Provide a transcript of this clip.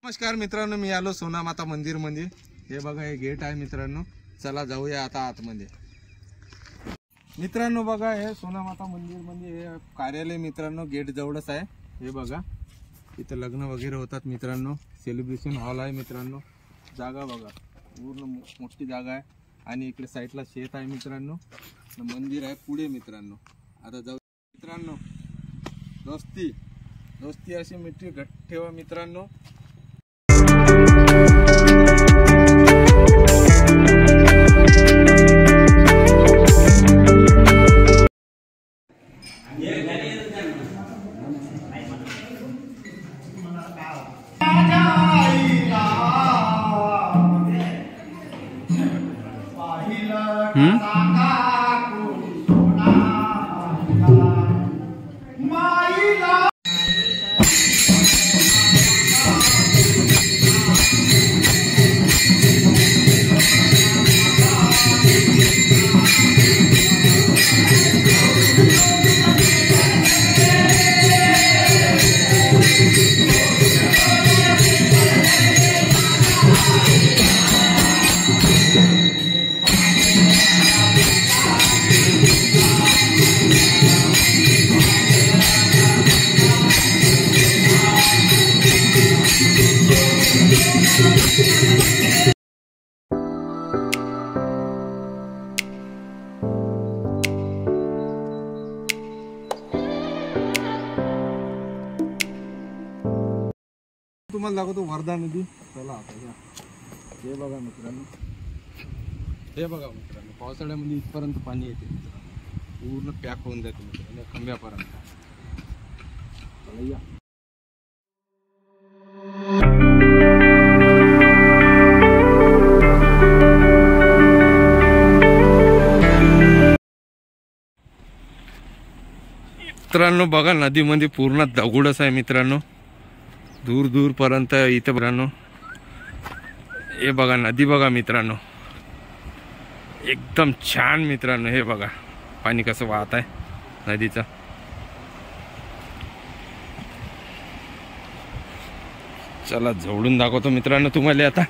नमस्कार मित्रांनो, मी आलो सोनामाता मंदिर मध्ये। हे बघा, हे गेट आहे मित्रांनो। चला जाऊया आता आतमध्ये। मित्रांनो बघा, हे सोनामाता मंदिर मध्ये हे कार्यालय मित्रांनो गेट जवळच आहे। हे बघा, इथे लग्न वगैरे होतात मित्रांनो। सेलिब्रेशन हॉल आहे मित्रांनो। जागा बघा, पूर्ण मोठी जागा आहे आणि इकडे साईडला शेत आहे मित्रांनो। मंदिर आहे पुढे मित्रांनो। आता जाऊ मित्रांनो। दोस्ती अशी मिठी घट्ट ठेवा मित्रांनो। तुम्हाला दाखवतो वर्धा नदी। चला आता हे बघा मित्रांनो, पावसाळ्यामध्ये इथपर्यंत पाणी येते मित्रांनो। पूर्ण पॅक होऊन जाते मित्रांनो खंब्यापर्यंत। चला या। मित्रांनो बघा, नदीमध्ये पूर्ण दगडच आहे मित्रांनो। दूर दूर पर्यंत इथे मित्रांनो। हे बघा नदी बघा मित्रांनो, एकदम छान मित्रांनो। हे बघा पाणी कसं वाहत आहे नदीचं। चला जवळून दाखवतो मित्रांनो तुम्हाला आता।